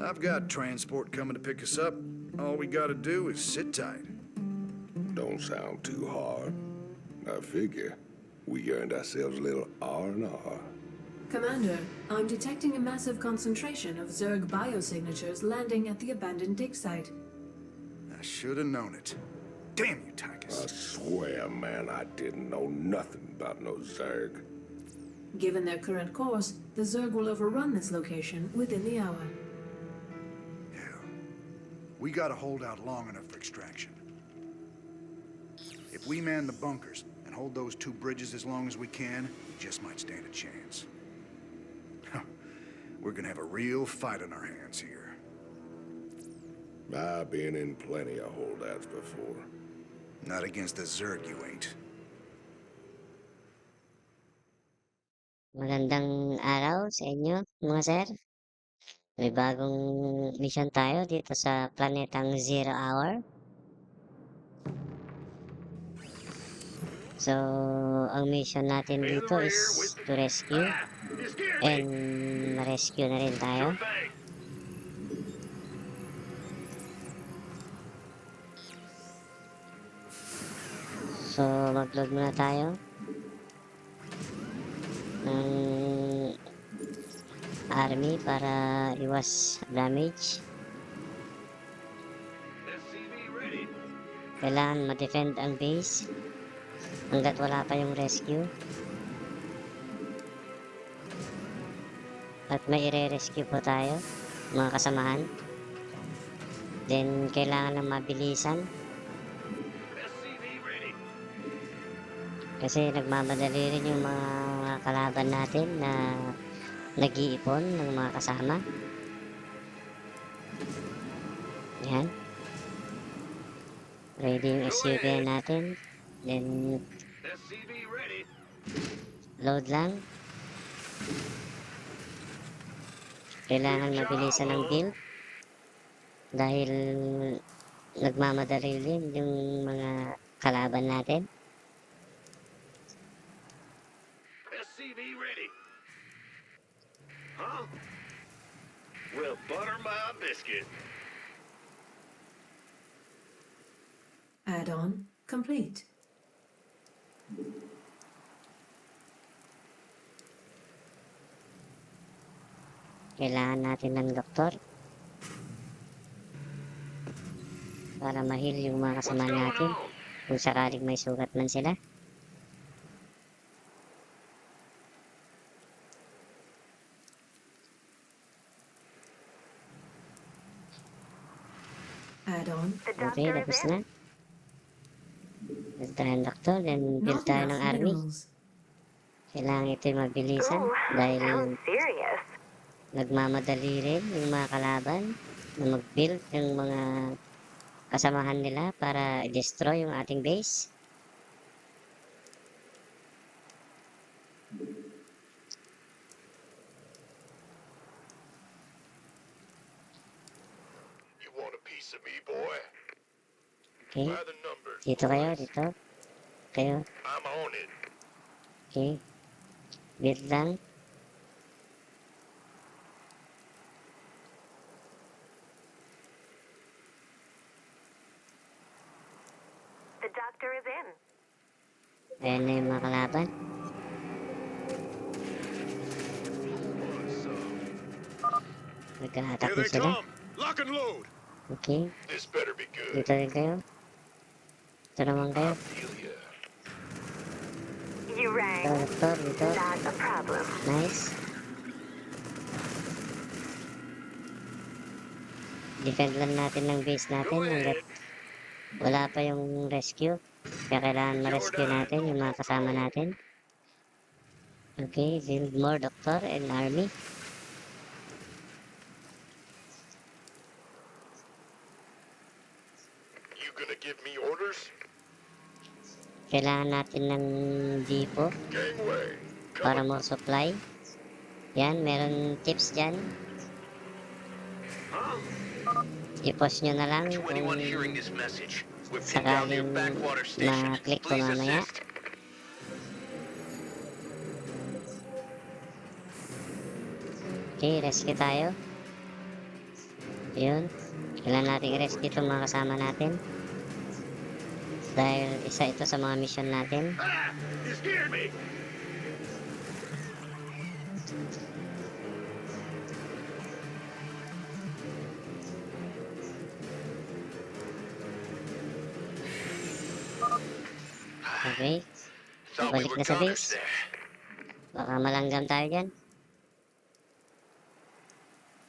I've got transport coming to pick us up. All we gotta do is sit tight. Don't sound too hard. I figure we earned ourselves a little R&R. Commander, I'm detecting a massive concentration of Zerg biosignatures landing at the abandoned dig site. I should have known it. Damn you, I Tychus. swear, man, I didn't know nothing about no Zerg. Given their current course, the Zerg will overrun this location within the hour. Hell, we gotta hold out long enough for extraction. If we man the bunkers and hold those two bridges as long as we can, we just might stand a chance. We're gonna have a real fight on our hands here. I've been in plenty of holdouts before. Not against the Zerg, you ain't. Magandang araw sa inyo, mga sir. May bagong mission tayo dito sa planetang Zero Hour. So, ang mission natin dito is to rescue. And ma-rescue na rin tayo. So, mag-load muna tayo ng army para iwas damage. Kailangan ma-defend ang base hanggat wala pa yung rescue. At may ire-rescue po tayo, mga kasamahan. Then, kailangan ng mabilisan. Kasi nagmamadali rin yung mga kalaban natin na nag-iipon ng mga kasama. Yan. Ready yung SUV natin. Then, load lang. Kailangan mabilisan ng build. Dahil nagmamadali rin yung mga kalaban natin. SCV ready. Huh? Well, butter my biscuit. Add-on complete. Kailangan natin ng doktor para ma-heal yung mga kasama natin kung sakaling may sugat man sila. Add-on. Okay, tapos na. Tapos tayo ng doktor, then build Not tayo ng enough army. minerals. Kailangan ito yung mabilisan dahil nagmamadali rin yung mga kalaban na mag-build ng mga kasamahan nila para i-destroy yung ating base. You want a piece of me, boy? Okay, By the numbers, dito kayo, boys. dito. Kayo, I'm on it. okay. Build lang. The doctor is in. Ayan na yung mga kalaban. Nag-a-attack Here na they sila. come. Lock and load. Okay, This better be good. dito rin kayo. Ito naman kayo. Feel ya. You Ito, rang. doktor, dito. Not a problem. Nice. Defend lang natin ng base natin hanggat wala pa yung rescue. Kaya kailangan ma-rescue natin yung mga kasama natin. Okay, build more doctor and army. You gonna give me orders? Kailangan natin ng depot Gangway. para more supply. Yan, meron tips dyan. I-post nyo na lang To kung anyone hearing this message, we've pinned down your sakaling backwater station. ma-click ko Please mamaya. assist. Okay, rescue tayo. Yun. Kailangan natin i-rescue itong mga kasama natin. Dahil isa ito sa mga mission natin. Ah! You scared me! Okay. Thought we Balik were na sa goners base. there. Baka malanggam tayo dyan.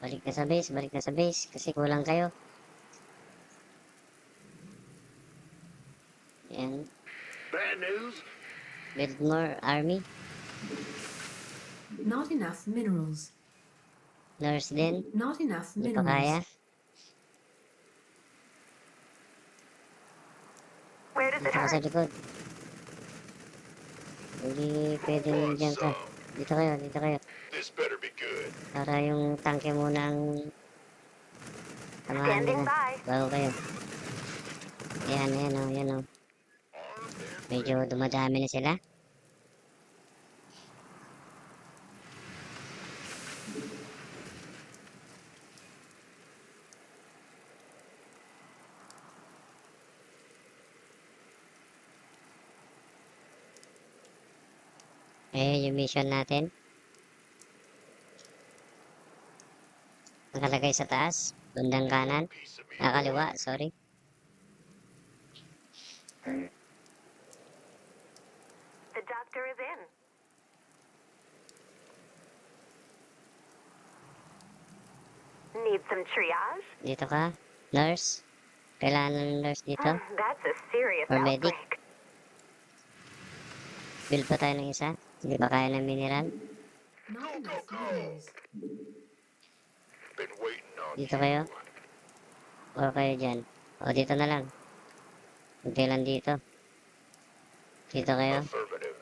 Balik na sa base, balik na sa base. Kasi kulang kayo. Yan. Bad news? Build more army. Not enough minerals. Nurse din. Not enough Hindi pa kaya. minerals. Where does Dito it ka sa hurt? likod. Hindi pwede dyan ka. Dito kayo, dito kayo. This better be good. Para yung tanke muna ang tamahan Standing nila. by. Bago kayo. Ayan, ayan o, ayan o. Medyo dumadami na sila. Yung mission natin. Nakalagay sa taas. Bandang kanan. Piece of me. Kaliwa, sorry. The doctor is in. Need some triage? Dito ka. Nurse. Kailangan ng nurse dito. That's a serious Or medic. outbreak. Build pa tayo ng isa. Hindi ba kaya ng mineral? Not enough minerals. Been waiting on Dito kayo. O kayo dyan. O dito na lang. Kunti lang dito. Dito kayo. affirmative.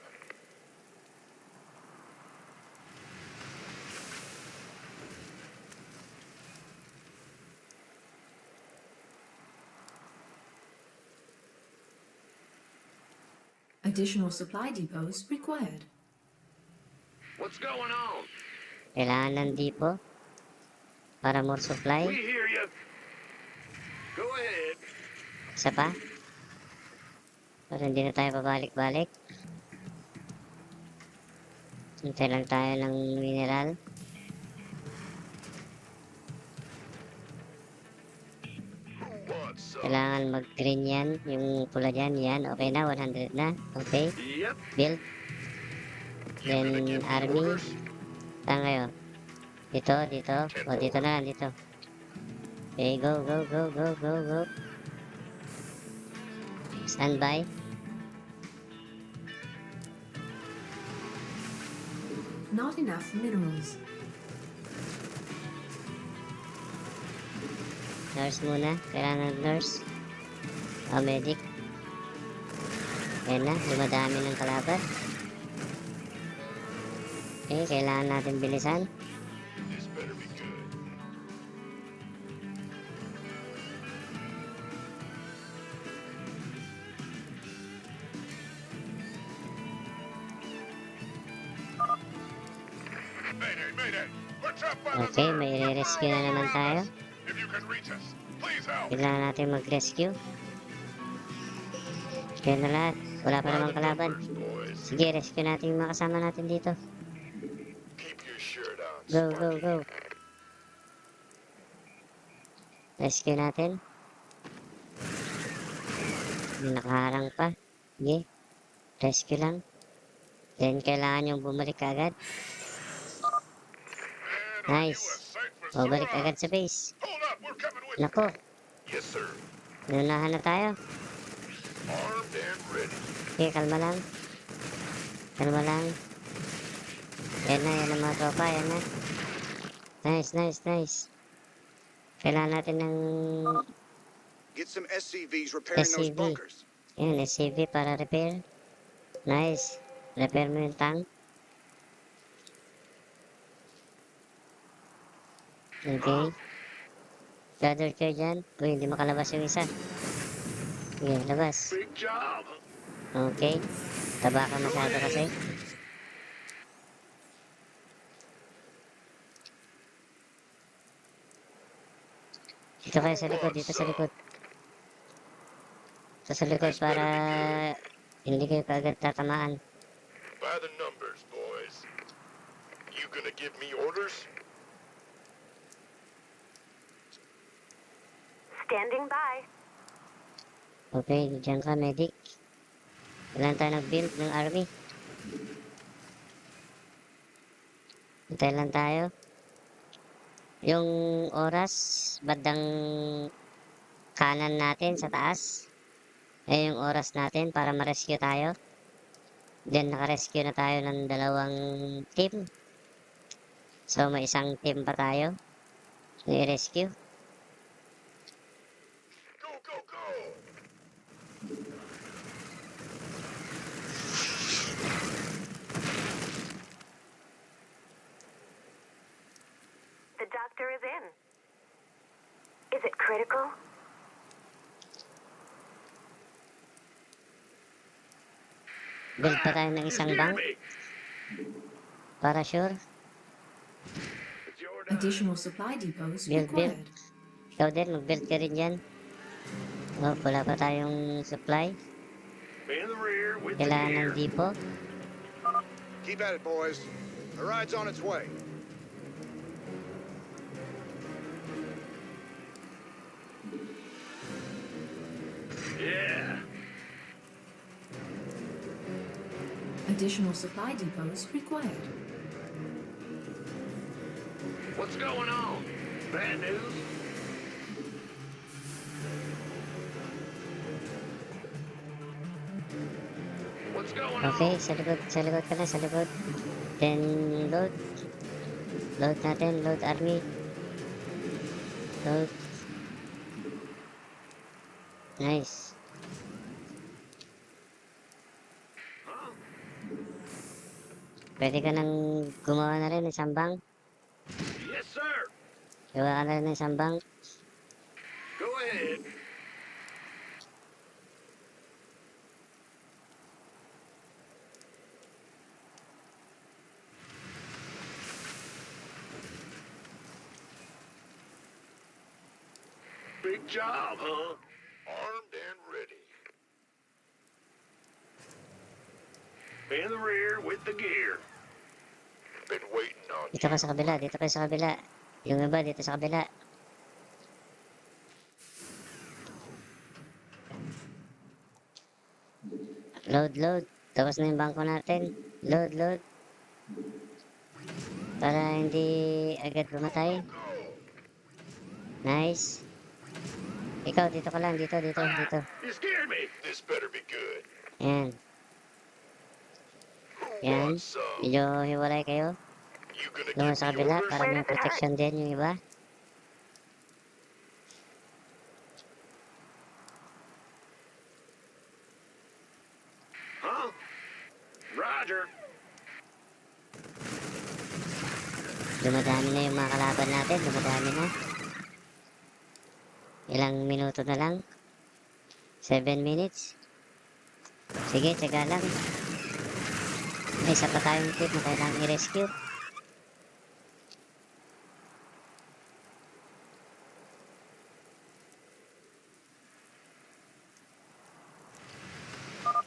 Additional supply depots required. What's going on? Kailangan ng dipo. Para more supply. We hear you. Go ahead. Isa pa. Para hindi na tayo pabalik-balik. Hintay lang tayo ng mineral. Who wants some? Kailangan mag-green yan. Yung pula dyan. Yan. Okay na. 100 na. Okay. Yep. Build. You ready to Then give me army. orders? Saan kayo? Dito. Dito. O dito na lang. Dito. Okay. Go. Go. Go. Go. Go. Go. Standby. Not enough minerals. Nurse muna. Kailangan ng nurse. O medic. Ayan na. Dumadami ng kalaban. Okay. Kailangan natin bilisan. This better be good. Mayday, mayday. We're trapped by the Okay. Zerg. May re-rescue na naman tayo. If you can reach us, please help. Kailangan natin mag-rescue. Kaya na lahat. Wala pa namang kalaban. Boys, Sige, rescue natin yung mga kasama natin dito. keep your shirt on. Go, go, go. Rescue natin. May nakaharang pa. Sige. Rescue lang. Then, kailangan yung bumalik agad. And are you Nice. a sight for O, balik sore agad eyes? sa base. Hold up, we're coming with you. Nako, Yes, sir. inunahan na tayo. Armed and ready. Okay, kalma lang. Kalma lang. Yan na, yan ang mga tropa. Yan na. Nice, nice, nice. Kailangan natin ng Get some SCVs repairing those SCV. bunkers. Yan, SCV para repair. Nice. Repair mo yung tank. Okay. Gather kayo dyan. Uy, hindi makalabas yung isa. Sige, labas. Big job. Okay. Taba ka masyado kasi. Dito kayo sa likod, dito sa likod. Dito sa likod para hindi kayo kaagad tatamaan. By the numbers, boys. You gonna give me orders? Standing by. Okay, dyan ka, medic. Kailan tayo nag-build ng army? Hintay lang tayo. Yung oras, bandang kanan natin sa taas. Yung oras natin para ma-rescue tayo. Then, naka-rescue na tayo ng 2 team. So, may isang team pa tayo na i-rescue. Go, go, go! The doctor is in. Is it critical? Build pa tayo ng isang bank me. para sure. It's your dime. Additional supply depots Build, build. required. Ikaw din, mag-build ka rin dyan. Oh, wala pa tayong supply. In the rear with the Kailangan gear. ng depot. Keep at it, boys. The ride's on its way. Yeah. Additional supply depots required. What's going on? Bad news? What's going Okay, on? sa likod ka na, sa likod. Then, load. Load natin, load army. Load. Nice. Pwede ka nang gumawa na rin ng isang bank. Yes, sir. Gawa ka na rin ng isang bank. Go ahead. Big job, huh? Armed and ready. In the rear with the gear. Been waiting on Dito ka sa kabila, dito ka sa kabila. Yung iba dito sa kabila. Load, load. Tapos na yung bangko natin. Load, load. Para hindi agad bumatay. Nice. Ikaw, dito ka lang. Dito, dito, dito. You scared me. This better be good. Yan. Who Yan. wants some? Medyo hiwalay kayo. You gonna Doon give sa me kabila orders? para may protection din yung iba. Huh? Roger. Dumadami na yung mga kalaban natin. Dumadami na. Ilang minuto na lang. 7 minutes. Sige, tsaga lang. May isa pa tayong tip na kailangang i-rescue.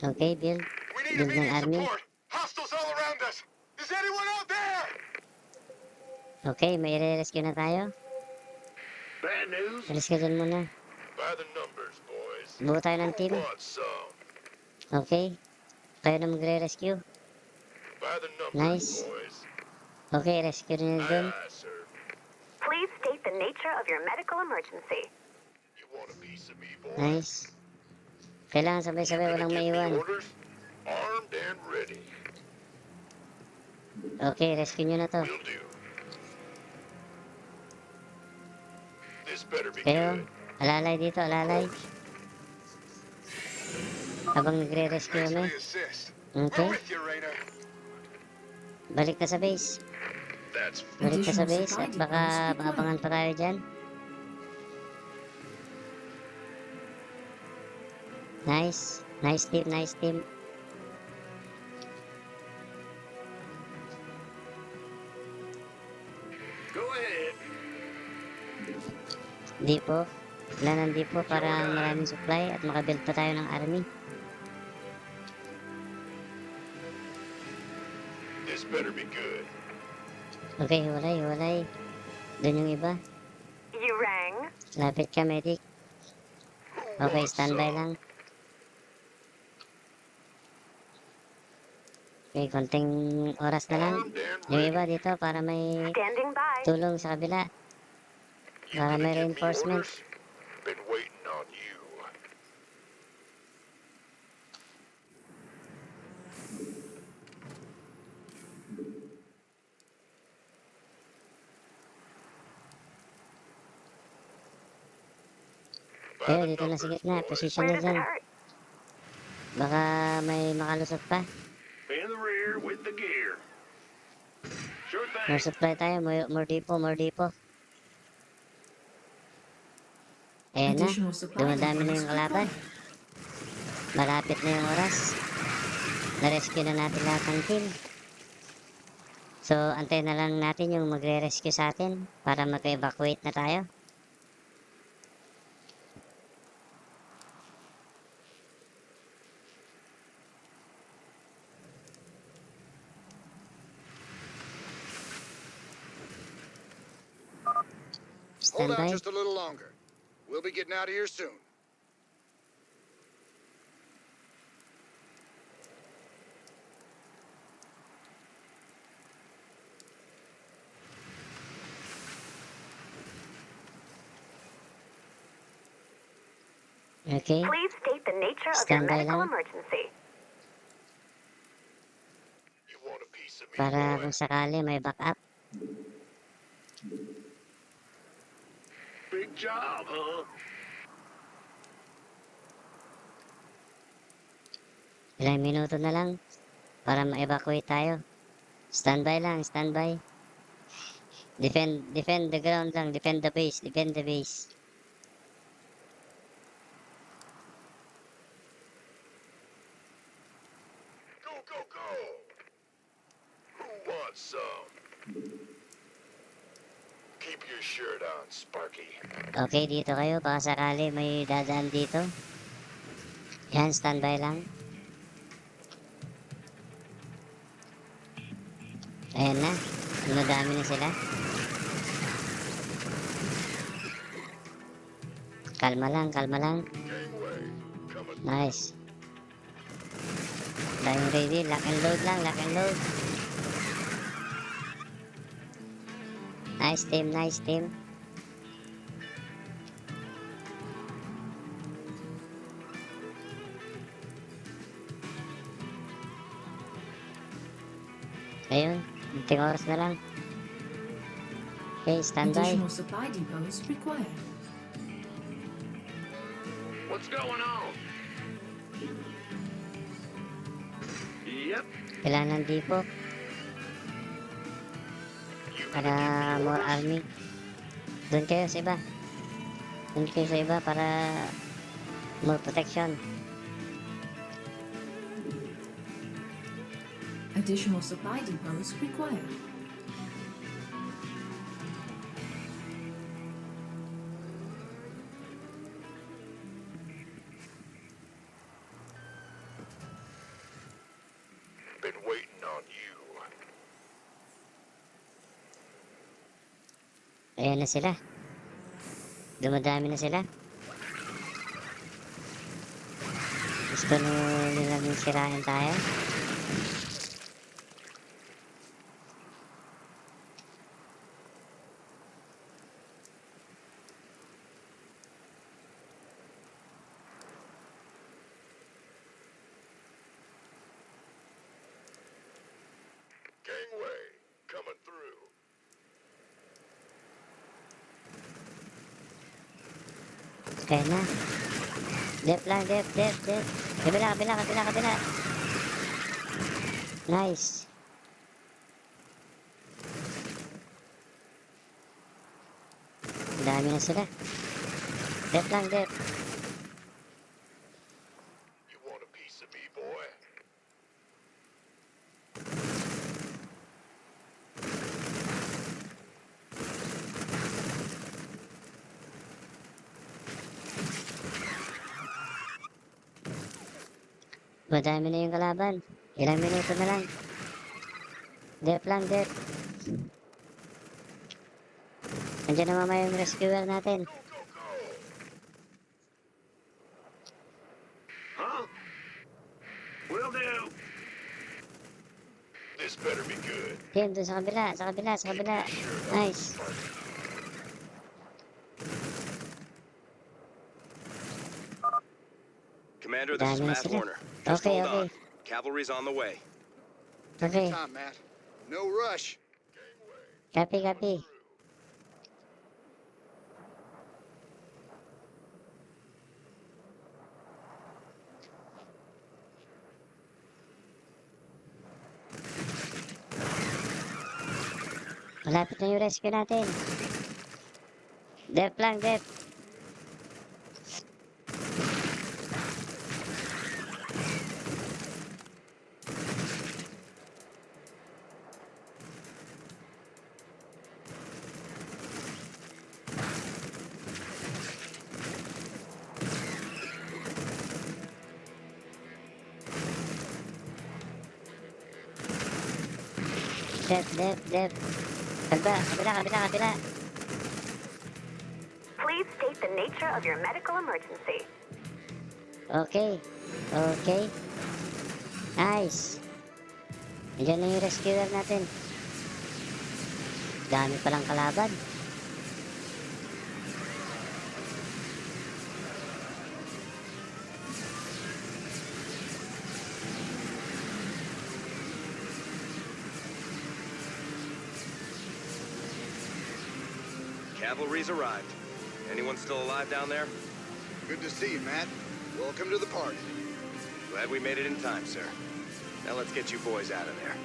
Okay, build. We need Build ng immediate army. support. Hostiles all around us. Is anyone out there? Okay, may i-rescue na tayo. Bad news? Rescue dyan muna. By the numbers, boys. Buo tayo ng Who team. wants some? Okay. Kayo na magre-rescue. By the numbers, Nice. boys. Okay, rescue na dun. Aye, aye, sir. Please state the nature of your medical emergency. You want a piece of me, boy? Nice. Kailangan sabay-sabay, walang Give me maiwan. orders? Armed and ready. Okay, rescue nyo na to. Will do. This better be Kayo, good. alalay dito, alalay. Habang nagre-rescue kami. assist. Okay, you, Rainer. balik na sa base. That's Balik na sa Additional base supply at baka depots required. maabangan pa tayo dyan. Nice. Nice team, nice team. Go ahead. depot. Kailangan ng depot para maraming supply at makabuild pa tayo ng army. This better be good. Okay, hiwalay. Doon yung iba. You rang? Lapit ka, medic. Okay, standby lang. Okay, konting oras na lang. Yung iba dito para may Standing by. tulong sa kabila. Para may reinforcement. Been waiting on you. Pero dito na sa gitna, position Where na does it dyan. hurt? Baka may makalusot pa. In the rear with the gear. Sure More thing. supply tayo, more depot. Ayan na, Additional supply dumadami na depots yung kalaban. Malapit na yung oras. Na-rescue na natin lahat ng team. So, antayin na lang natin yung magre-rescue sa atin para mag-evacuate na tayo. Hold out Standby. just a little longer. We'll be getting out of here soon. Okay. Please state the nature of your Standby medical lang. emergency. You want a piece of me, Para boy? kung sakali may backup. Big job, huh? Ilang minuto na lang para ma-evacuate tayo. Standby lang, standby. Defend the ground lang, defend the base. Go, go, go! Who wants some? Keep your shirt on, Sparky. Okay, dito kayo, baka sakali may dadaan dito. Yan, standby lang. Ayan na, dumadami na sila. Kalma lang. Gangway, coming. Nice. Tayong ready, lock and load lang, lock and load. Nice team. Ayun, unting oras na lang. Okay, standby. Additional supply depots required. What's going on? Yep. Kailangan ng depot para more army. Doon kayo sa iba para more protection. Additional supply depots required. Been waiting on you. Ayan na sila. Dumadami na sila. Gusto nilang sirain tayo. Gangway, coming through. Kaya na. Dep lang, dep. Kabila. Nice. Dami na sila. Dep lang, dep. You want a piece of me, boy? Madami na yung kalaban. Ilang minuto na lang. Dep lang, dep. Andiyan na mamaya yung rescuer natin. Huh? Will do. This better be good. Yun, doon sa kabila, sa kabila, sa kabila. Nice. Commander, this is Dami na Matt sila. Horner. Just Okay, hold okay. on. Cavalry's on the way. Okay. Time, Matt. No rush. Copy, copy. Malapit na yung rescue natin. Dep lang, dep. Dep, dep, dep. Kabila, kabila, kabila, kabila. Please state the nature of your medical emergency. Okay. Okay. Nice. Nandiyan na yung rescuer natin. Dami palang kalaban. Cavalry's arrived. Anyone still alive down there? Good to see you, Matt. Welcome to the party. Glad we made it in time, sir. Now let's get you boys out of there.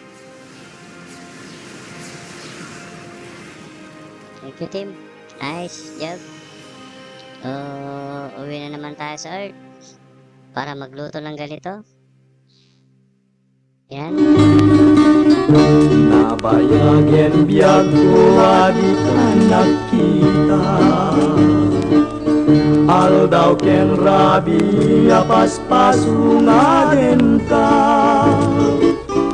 Thank you, team. Nice job. Uwi na naman tayo sa Earth. Para magluto ng ganito. Yan. Nabayagin biyag ko di ka nakita. Aldaw ken rabi apaspasungaden ka.